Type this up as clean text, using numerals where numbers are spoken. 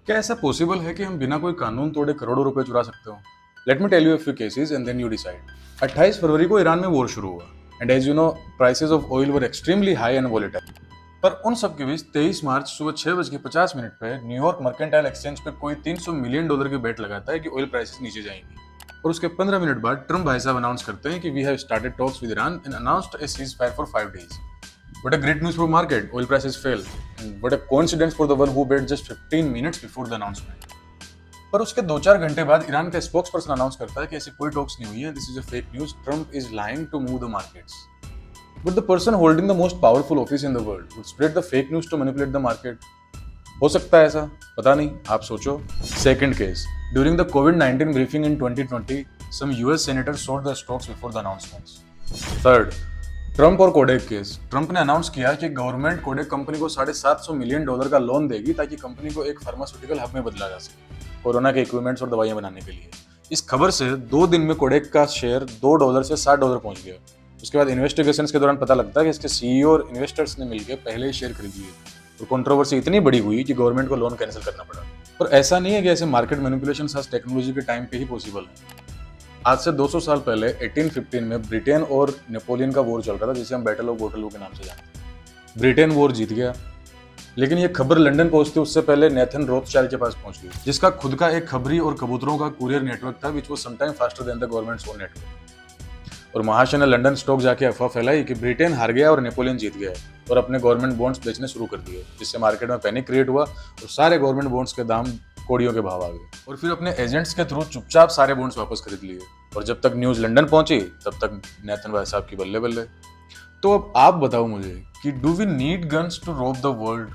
क्या ऐसा पॉसिबल है कि हम बिना कोई कानून तोड़े करोड़ों रुपए चुरा सकते हो? Let me tell you a few cases and then you decide. 28 फरवरी को ईरान में वॉर शुरू हुआ and as you know prices of oil were extremely high and volatile. पर उन सब के बीच 23 मार्च सुबह 6:50 पे न्यूयॉर्क मर्केंटाइल एक्सचेंज पे कोई $300 मिलियन की बेट लगाता है कि ऑयल प्राइसेस नीचे जाएंगी। और उसके 15 मिनट बाद ट्रम्प भाई साहब अनाउंस करते हैं कि we have started talks with Iran and announced a ceasefire for 5 days। What a great news for market. Oil prices fell. And what a coincidence for the one who bet just 15 minutes before the announcement. पर उसके 2-4 घंटे बाद Iran का spokes person announce करता है कि ऐसी कोई टॉक्स नहीं हुई है, this is a fake news, Trump is lying to move the markets. But the person holding the most powerful office in the world would spread the fake news to manipulate the market. हो सकता है ऐसा, पता नहीं, आप सोचो। Second case, during the कोविड-19 briefing in 2020 some US senators sold the stocks before the announcements. Third, Trump और कोडेक केस। ट्रम्प ने अनाउंस किया कि गवर्नमेंट कोडेक कंपनी को $750 मिलियन का लोन देगी ताकि कंपनी को एक फार्मास्यूटिकल हब में बदला जा सके, कोरोना के इक्विपमेंट्स और दवाइयां बनाने के लिए। इस खबर से 2 दिन में कोडेक का शेयर $2 से $60 पहुंच गया। उसके बाद इन्वेस्टिगेशंस के दौरान पता लगता है कि इसके सीईओ और इन्वेस्टर्स ने मिलकर पहले ही शेयर खरीद लिए और कंट्रोवर्सी इतनी बड़ी हुई कि गवर्नमेंट को लोन कैंसिल करना पड़ा। और ऐसा नहीं है कि ऐसे मार्केट मैनिपुलेशन आज टेक्नोलॉजी के टाइम पे ही पॉसिबल है। आज से 200 साल पहले 1815 में ब्रिटेन और नेपोलियन का वॉर चल रहा था, जिसे हम बैटल ऑफ वोटरलू के नाम से जानते हैं। ब्रिटेन वॉर जीत गया, लेकिन ये खबर लंदन पहुंचती उससे पहले नेथन रोथस्चाइल्ड के पास पहुंच गई, जिसका खुद का एक खबरी और कबूतरों का कुरियर नेटवर्क था, which was sometime faster than the governments own network. और महाशय ने लंदन स्टॉक जाके अफवाह फैलाई कि ब्रिटेन हार गया और नेपोलियन जीत गया और अपने गवर्नमेंट बॉन्ड्स बेचने शुरू कर दिए, जिससे मार्केट में पैनिक क्रिएट हुआ और सारे गवर्नमेंट बॉन्ड्स के दाम कोड़ियों के भाव आ गए। और फिर अपने एजेंट्स के थ्रू चुपचाप सारे बॉन्ड्स वापस खरीद लिए। और जब तक न्यूज लंदन पहुंची तब तक नेथन भाई साहब की बल्ले बल्ले। तो अब आप बताओ मुझे कि do we need guns to rob the world?